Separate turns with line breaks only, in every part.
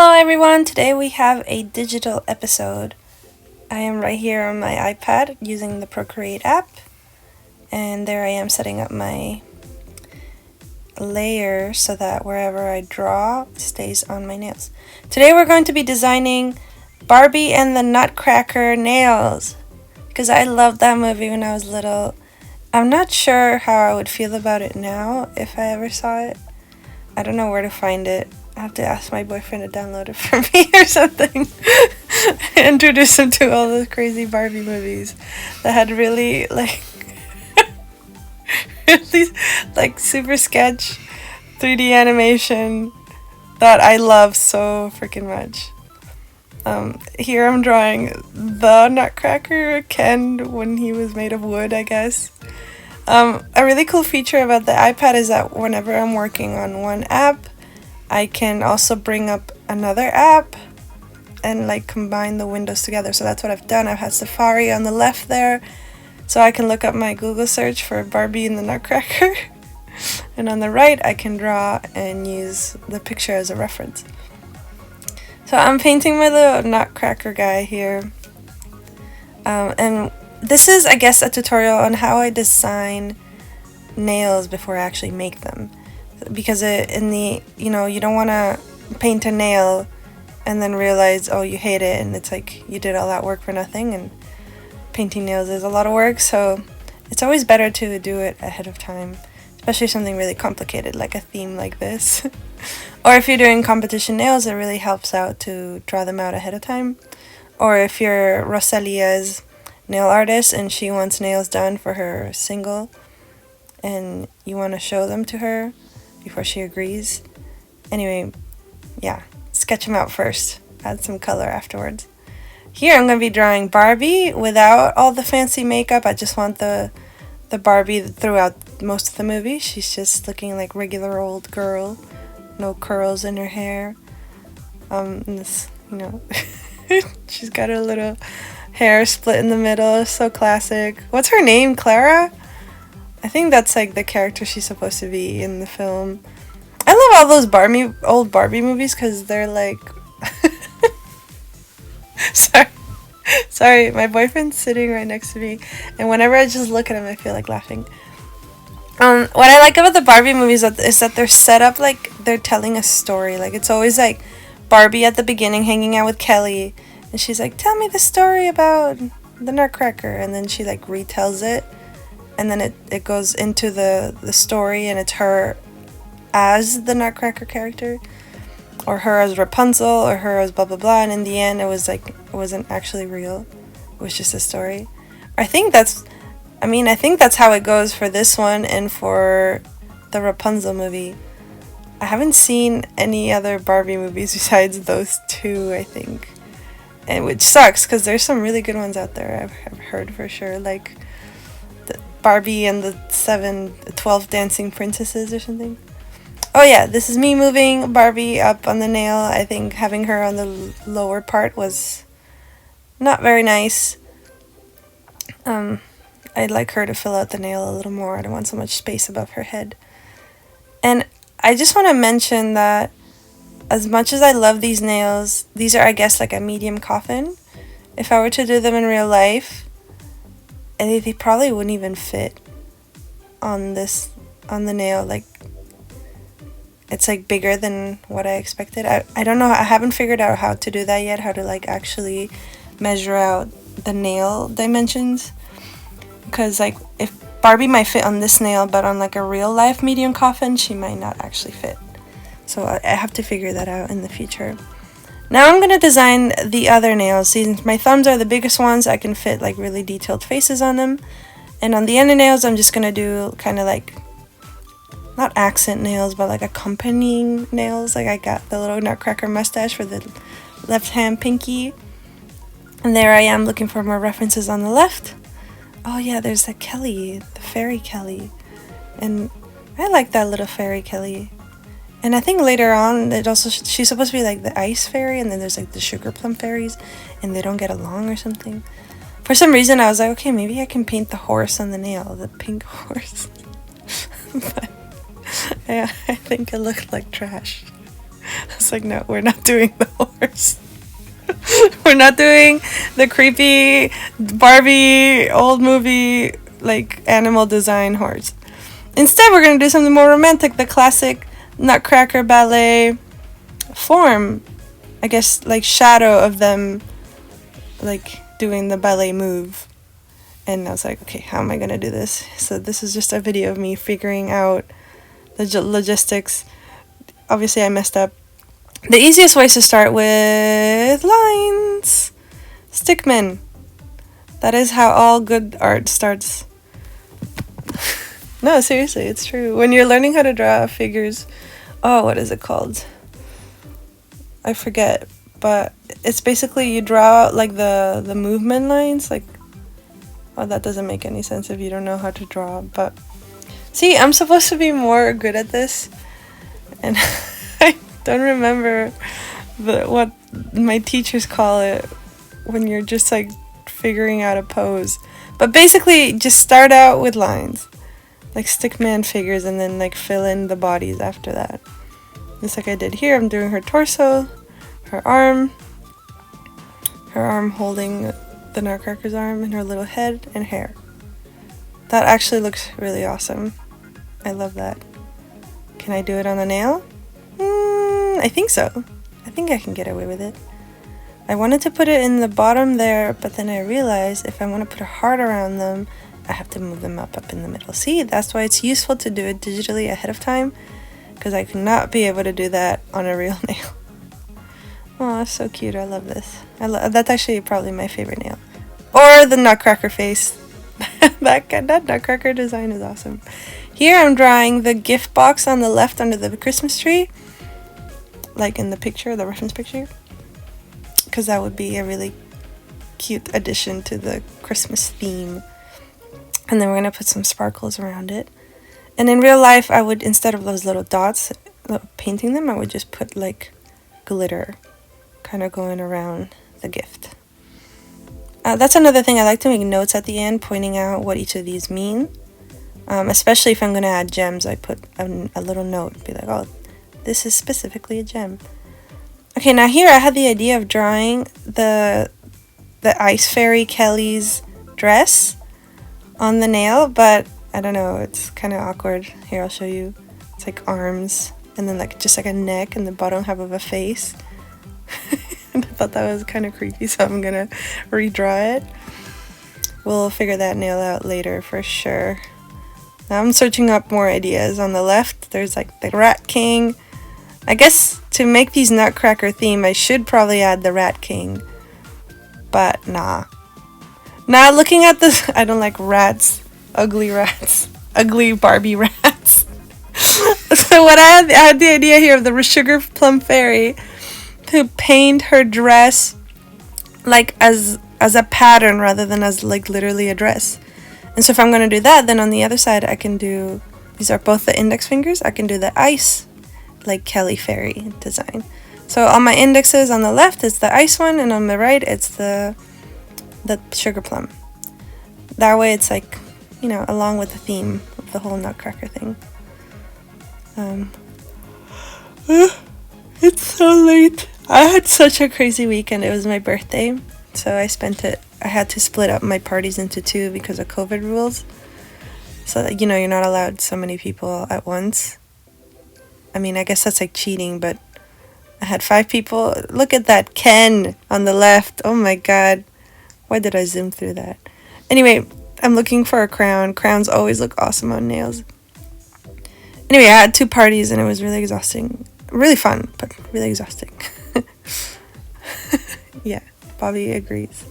Hello everyone, today we have a digital episode. I am right here on my iPad using the Procreate app, and there I am setting up my layer so that wherever I draw stays on my nails. Today we're going to be designing Barbie and the Nutcracker nails, because I loved that movie when I was little. I'm not sure how I would feel about it now if I ever saw it. I don't know where to find it. I have to ask my boyfriend to download it for me or something. Introduce him to all those crazy Barbie movies that had really really super sketch 3D animation that I love so freaking much. Here I'm drawing the Nutcracker Ken when he was made of wood, I guess. A really cool feature about the iPad is that whenever I'm working on one app, I can also bring up another app and combine the windows together. So that's what I've done. I've had Safari on the left there, so I can look up my Google search for Barbie and the Nutcracker. And on the right, I can draw and use the picture as a reference. So I'm painting my little Nutcracker guy here. And this is, I guess, a tutorial on how I design nails before I actually make them. Because you don't want to paint a nail and then realize, oh, you hate it, and it's like you did all that work for nothing, and painting nails is a lot of work, so it's always better to do it ahead of time, especially something really complicated like a theme like this. Or if you're doing competition nails, it really helps out to draw them out ahead of time. Or if you're Rosalia's nail artist and she wants nails done for her single and you want to show them to her before she agrees. Anyway, yeah, sketch them out first. Add some color afterwards. Here I'm going to be drawing Barbie without all the fancy makeup. I just want the Barbie throughout most of the movie. She's just looking like regular old girl. No curls in her hair. She's got her little hair split in the middle. So classic. What's her name? Clara? I think that's the character she's supposed to be in the film. I love all those old Barbie movies because they're Sorry, my boyfriend's sitting right next to me, and whenever I just look at him, I feel like laughing. What I like about the Barbie movies is that they're set up like they're telling a story. It's always Barbie at the beginning hanging out with Kelly, and she's like, tell me the story about the Nutcracker, and then she retells it. And then it goes into the story, and it's her as the Nutcracker character, or her as Rapunzel, or her as blah blah blah. And in the end, it wasn't actually real. It was just a story. I think that's how it goes for this one and for the Rapunzel movie. I haven't seen any other Barbie movies besides those two, I think, and which sucks because there's some really good ones out there. I've heard for sure, like Barbie and the 12 Dancing Princesses or something. Oh yeah, this is me moving Barbie up on the nail. I think having her on the lower part was not very nice. I'd like her to fill out the nail a little more. I don't want so much space above her head. And I just want to mention that as much as I love these nails, these are, I guess, a medium coffin. If I were to do them in real life, they probably wouldn't even fit on the nail. It's bigger than what I expected. I don't know. I haven't figured out how to do that yet. How to actually measure out the nail dimensions. Because if Barbie might fit on this nail, but on a real life medium coffin, she might not actually fit. So I have to figure that out in the future. Now I'm going to design the other nails. Since my thumbs are the biggest ones, I can fit really detailed faces on them. And on the end of nails, I'm just going to do kind of not accent nails, but accompanying nails. I got the little Nutcracker mustache for the left hand pinky. And there I am looking for more references on the left. Oh yeah, there's that Kelly, the fairy Kelly. And I like that little fairy Kelly. And I think later on, she's supposed to be the ice fairy, and then there's the sugar plum fairies, and they don't get along or something. For some reason, I was like, okay, maybe I can paint the horse on the nail, the pink horse. But I think it looked like trash. I was like, no, we're not doing the horse. We're not doing the creepy Barbie old movie like animal design horse. Instead, we're gonna do something more romantic, the classic Nutcracker ballet form. I guess like shadow of them like doing the ballet move. And I was like, okay, how am I gonna do this? So this is just a video of me figuring out the logistics. Obviously I messed up. The easiest way is to start with lines. Stickmen. That is how all good art starts. No, seriously, it's true. When you're learning how to draw figures, oh, what is it called? I forget, but it's basically you draw like the movement lines, like, oh, that doesn't make any sense if you don't know how to draw, but see, I'm supposed to be more good at this, and I don't remember what my teachers call it when you're just like figuring out a pose. But basically, just start out with lines, like stickman figures, and then like fill in the bodies after that. Just like I did here, I'm doing her torso, her arm holding the Nutcracker's arm, and her little head and hair. That actually looks really awesome. I love that. Can I do it on a nail? I think so. I think I can get away with it. I wanted to put it in the bottom there, but then I realized if I want to put a heart around them, I have to move them up in the middle. See, that's why it's useful to do it digitally ahead of time, because I could not be able to do that on a real nail. Oh, that's so cute. I love this. That's actually probably my favorite nail. Or the Nutcracker face. that Nutcracker design is awesome. Here I'm drawing the gift box on the left under the Christmas tree. Like in the picture, the reference picture. Because that would be a really cute addition to the Christmas theme. And then we're going to put some sparkles around it. And in real life, I would, instead of those little dots, painting them, I would just put like glitter kind of going around the gift. That's another thing. I like to make notes at the end pointing out what each of these mean. Especially if I'm going to add gems, I put a little note. Be like, oh, this is specifically a gem. Okay, now here I had the idea of drawing the Ice Fairy Kelly's dress on the nail, but I don't know, it's kind of awkward. Here, I'll show you. It's like arms, and then like just like a neck, and the bottom half of a face. And I thought that was kind of creepy, so I'm gonna redraw it. We'll figure that nail out later for sure. Now I'm searching up more ideas. On the left, there's like the Rat King. I guess to make these Nutcracker theme, I should probably add the Rat King. But nah. Now looking at this, I don't like rats. Ugly rats. Ugly Barbie rats. So what I had the idea here of the Sugar Plum Fairy who paint her dress like as a pattern rather than as like literally a dress. And so if I'm going to do that, then on the other side I can do, these are both the index fingers, I can do the ice like Kelly Fairy design. So on my indexes on the left is the ice one, and on the right it's the sugar plum. That way it's like, you know, along with the theme of the whole Nutcracker thing. It's so late. I had such a crazy weekend. It was my birthday, so I had to split up my parties into two because of COVID rules. So that, you know, you're not allowed so many people at once. I mean, I guess that's like cheating, but I had 5 people. Look at that Ken on the left. Oh my god. Why did I zoom through that? Anyway, I'm looking for a crown. Crowns always look awesome on nails. Anyway, I had 2 parties and it was really exhausting. Really fun, but really exhausting. Yeah, Bobby agrees.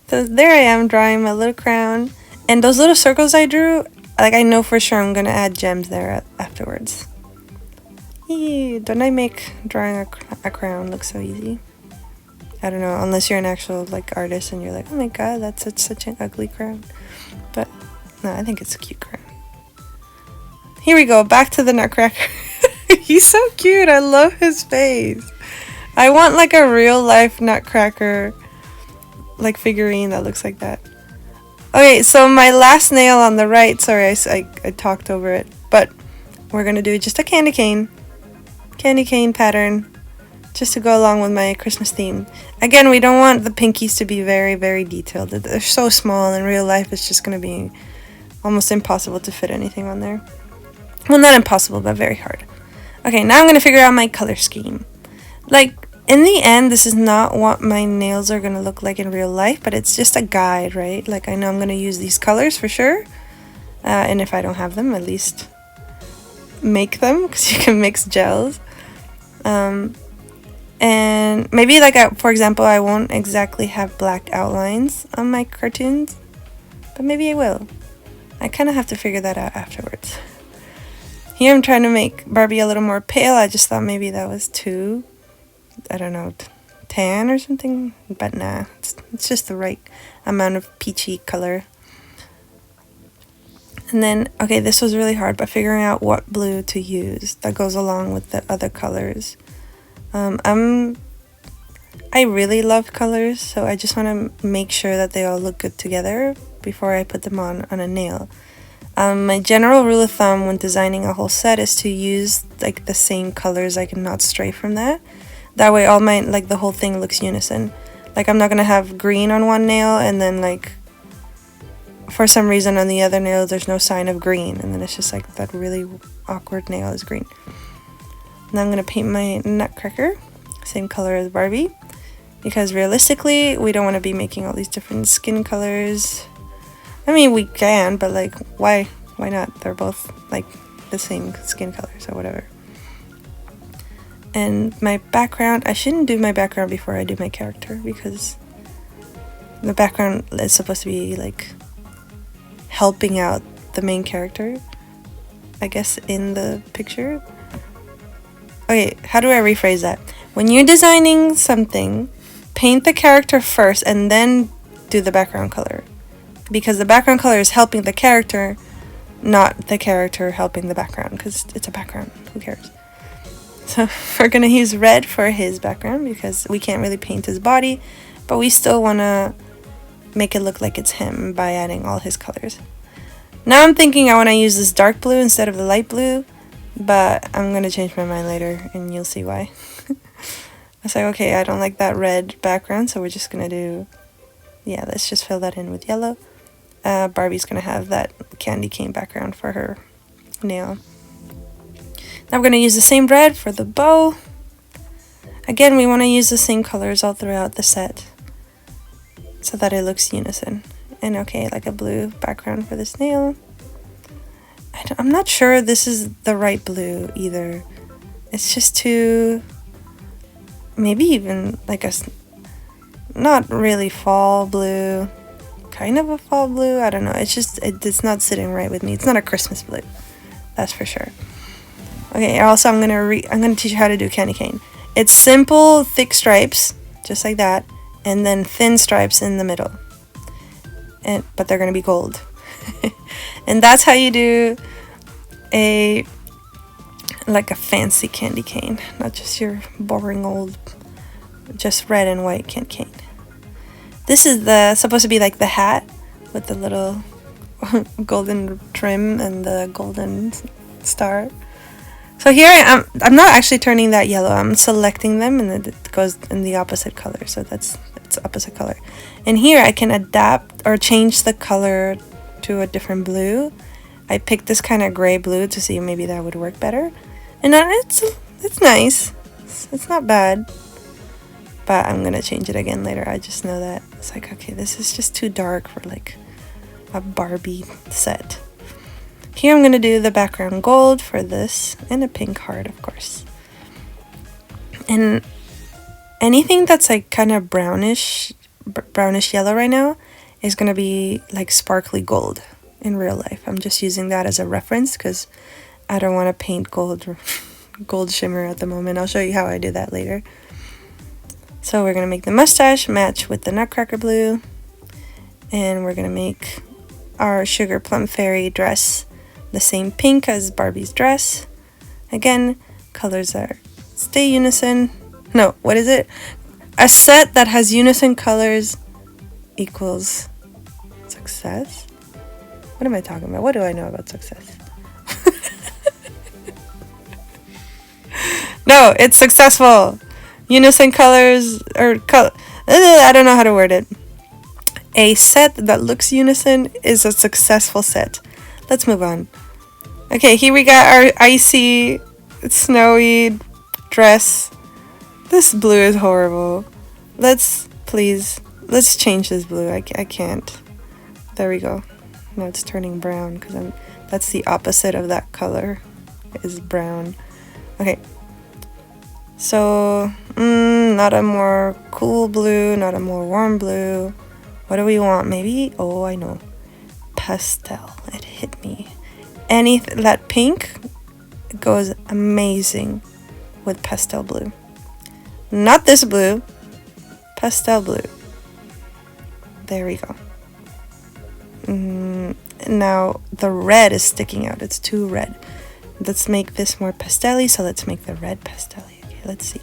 So there I am drawing my little crown. And those little circles I drew, like I know for sure I'm going to add gems there afterwards. Yee, don't I make drawing a crown look so easy? I don't know, unless you're an actual like artist and you're like, oh my god, that's such an ugly crown. But no, I think it's a cute crown. Here we go, back to the Nutcracker. He's so cute. I love his face. I want like a real life Nutcracker like figurine that looks like that. Okay, so my last nail on the right, sorry, I talked over it, but we're gonna do just a candy cane. candy cane pattern just to go along with my Christmas theme. Again, we don't want the pinkies to be very, very detailed. They're so small. In real life, it's just going to be almost impossible to fit anything on there. Well, not impossible, but very hard. Okay, now I'm going to figure out my color scheme. Like, in the end, this is not what my nails are going to look like in real life, but it's just a guide, right? Like, I know I'm going to use these colors for sure. And if I don't have them, at least make them, because you can mix gels. And maybe, like, for example, I won't exactly have black outlines on my cartoons, but maybe I will. I kind of have to figure that out afterwards. Here I'm trying to make Barbie a little more pale. I just thought maybe that was too, I don't know, tan or something, but nah, it's just the right amount of peachy color. And then, okay, this was really hard, but figuring out what blue to use that goes along with the other colors. I really love colors, so I just want to make sure that they all look good together before I put them on a nail. My general rule of thumb when designing a whole set is to use like the same colors. I cannot stray from that. That way all my, like, the whole thing looks unison. Like, I'm not gonna have green on one nail and then, like, for some reason on the other nail there's no sign of green, and then it's just like that really awkward nail is green. Now I'm gonna paint my Nutcracker same color as Barbie, because realistically we don't want to be making all these different skin colors. I mean, we can, but like, why not? They're both like the same skin colors or whatever. And my background, I shouldn't do my background before I do my character, because the background is supposed to be like helping out the main character, I guess, in the picture. Okay, how do I rephrase that? When you're designing something, paint the character first and then do the background color, because the background color is helping the character, not the character helping the background, because it's a background, who cares? So we're gonna use red for his background because we can't really paint his body, but we still want to make it look like it's him by adding all his colors. Now I'm thinking I want to use this dark blue instead of the light blue, but I'm gonna change my mind later and you'll see why. I was like, okay, I don't like that red background, so we're just gonna do, yeah, let's just fill that in with yellow. Barbie's gonna have that candy cane background for her nail. Now we're gonna use the same red for the bow. Again, we want to use the same colors all throughout the set so that it looks unison. And okay, like a blue background for this nail. I'm not sure this is the right blue either. It's just too, maybe even like a, not really fall blue, kind of a fall blue. I don't know. It's just, it's not sitting right with me. It's not a Christmas blue, that's for sure. Okay, also I'm gonna teach you how to do candy cane. It's simple, thick stripes, just like that, and then thin stripes in the middle. But they're gonna be gold. And that's how you do like a fancy candy cane, not just your boring old, just red and white candy cane. This is supposed to be like the hat with the little golden trim and the golden star. So here I'm not actually turning that yellow. I'm selecting them and it goes in the opposite color. So it's opposite color. And here I can adapt or change the color to a different blue. I picked this kind of gray blue to see maybe that would work better. And it's nice. It's not bad. But I'm gonna change it again later. I just know that it's like, okay, this is just too dark for like a Barbie set. Here I'm going to do the background gold for this, and a pink heart, of course. And anything that's like kind of brownish yellow right now is going to be like sparkly gold in real life. I'm just using that as a reference because I don't want to paint gold shimmer at the moment. I'll show you how I do that later. So we're going to make the mustache match with the Nutcracker blue, and we're going to make our Sugar Plum Fairy dress the same pink as Barbie's dress. Again, colors stay unison. No, what is it? A set that has unison colors equals success? What am I talking about? What do I know about success? No, it's successful. Unison colors, or I don't know how to word it. A set that looks unison is a successful set. Let's move on. Okay, here we got our icy, snowy dress. This blue is horrible. Let's change this blue. I can't. There we go. Now it's turning brown because that's the opposite of that color, is brown. Okay. So, not a more cool blue, not a more warm blue. What do we want? Maybe, oh, I know. Pastel. It hit me. That pink goes amazing with pastel blue. Not this blue. Pastel blue. There we go. Now the red is sticking out. It's too red. Let's make this more pastel-y, so let's make the red pastel-y. Okay, let's see.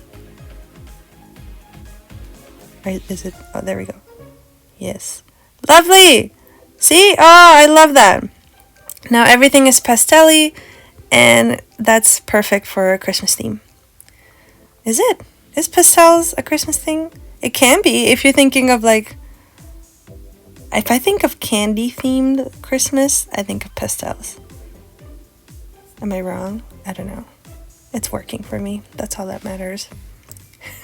Right, is it? Oh, there we go. Yes. Lovely! See? Oh, I love that. Now everything is pastel-y, and that's perfect for a Christmas theme. Is it? Is pastels a Christmas thing? It can be if you're thinking of like... If I think of candy-themed Christmas, I think of pastels. Am I wrong? I don't know. It's working for me. That's all that matters.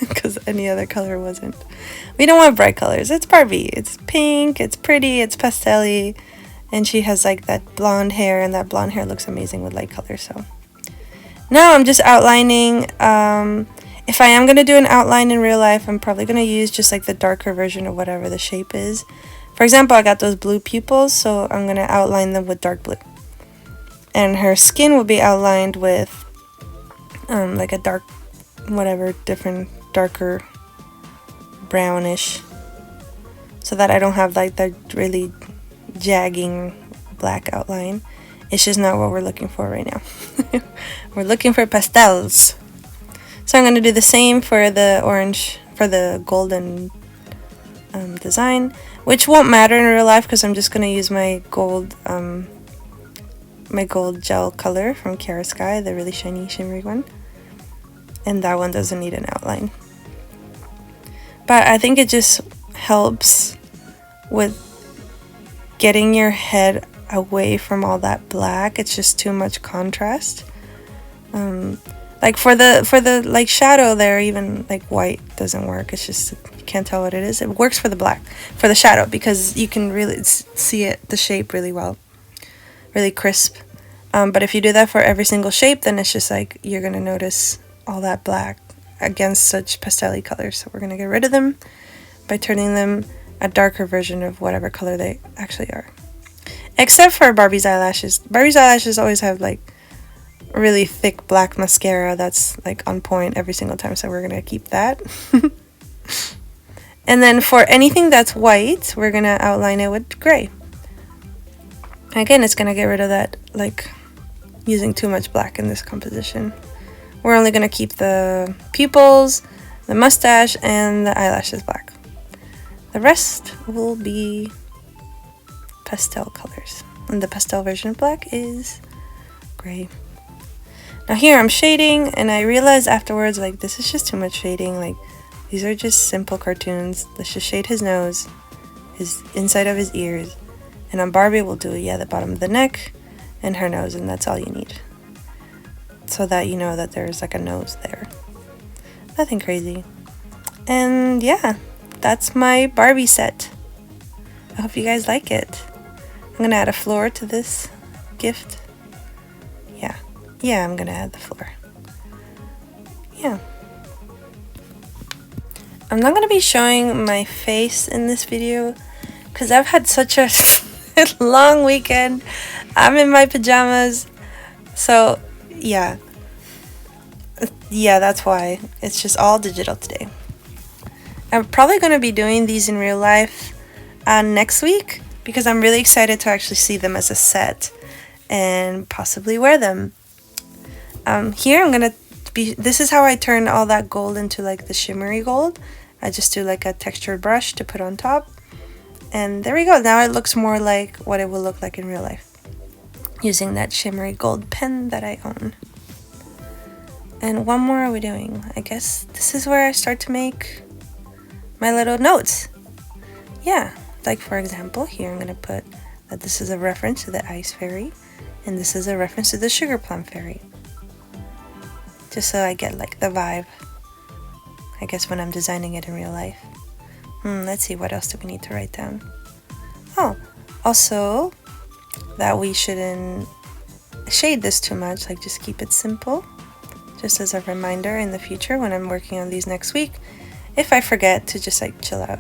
Because any other color wasn't. We don't want bright colors. It's Barbie. It's pink, it's pretty, it's pastel-y. And she has like that blonde hair, and that blonde hair looks amazing with light colors. So now I'm just outlining. If I am going to do an outline in real life, I'm probably going to use just like the darker version of whatever the shape is. For example, I got those blue pupils, so I'm going to outline them with dark blue. And her skin will be outlined with like a dark, whatever, different, darker, brownish. So that I don't have like the really jagging black outline. It's just not what we're looking for right now. We're looking for pastels. So I'm going to do the same for the orange, for the golden design, which won't matter in real life because I'm just going to use my gold gel color from Kiara Sky, the really shiny, shimmery one. And that one doesn't need an outline. But I think it just helps with getting your head away from all that black. It's just too much contrast. Like for the like shadow there, even like white doesn't work. It's just, you can't tell what it is. It works for the black, for the shadow, because you can really see it, the shape really well, really crisp. But if you do that for every single shape, then it's just like you're gonna notice all that black against such pastel-y colors. So we're gonna get rid of them by turning them a darker version of whatever color they actually are. Except for Barbie's eyelashes. Barbie's eyelashes always have like really thick black mascara that's like on point every single time, so we're gonna keep that. And then for anything that's white, we're gonna outline it with gray. Again, it's gonna get rid of that, like using too much black in this composition. We're only gonna keep the pupils, the mustache, and the eyelashes black. The rest will be pastel colors, and the pastel version of black is gray. Now here I'm shading, and I realized afterwards, like, this is just too much shading. Like, these are just simple cartoons. Let's just shade his nose, his inside of his ears, and on Barbie we'll do, yeah, the bottom of the neck and her nose, and that's all you need. So that you know that there's like a nose there. Nothing crazy. And yeah, that's my Barbie set. I hope you guys like it. I'm gonna add a floor to this gift. Yeah, I'm gonna add the floor. Yeah. I'm not gonna be showing my face in this video because I've had such a long weekend. I'm in my pajamas. So, yeah, that's why. It's just all digital today. I'm probably gonna be doing these in real life next week because I'm really excited to actually see them as a set and possibly wear them. Here I'm gonna be, this is how I turn all that gold into like the shimmery gold. I just do like a textured brush to put on top, and there we go. Now it looks more like what it will look like in real life using that shimmery gold pen that I own. And one more are we doing? I guess this is where I start to make my little notes. Yeah, like for example, here I'm gonna put that this is a reference to the Ice Fairy, and this is a reference to the Sugar Plum Fairy. Just so I get like the vibe, I guess, when I'm designing it in real life. Let's see, what else do we need to write down? Oh, also that we shouldn't shade this too much, like just keep it simple, just as a reminder in the future when I'm working on these next week, if I forget, to just like chill out.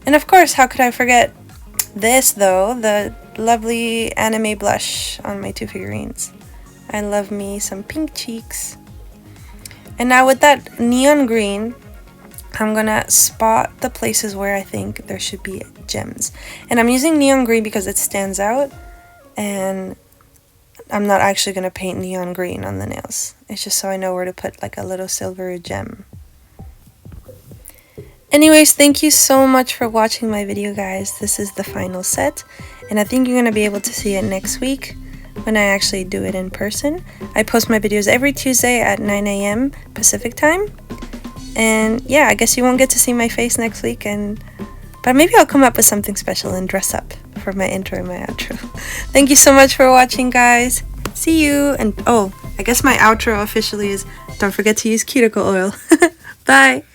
And of course, how could I forget this though, the lovely anime blush on my two figurines. I love me some pink cheeks. And now with that neon green, I'm gonna spot the places where I think there should be gems. And I'm using neon green because it stands out, and I'm not actually gonna paint neon green on the nails. It's just so I know where to put like a little silver gem. Anyways, thank you so much for watching my video, guys. This is the final set, and I think you're gonna be able to see it next week when I actually do it in person. I post my videos every Tuesday at 9 a.m. Pacific time. And yeah, I guess you won't get to see my face next week, but maybe I'll come up with something special and dress up for my intro and my outro. Thank you so much for watching, guys. See you. And oh, I guess my outro officially is, don't forget to use cuticle oil. Bye.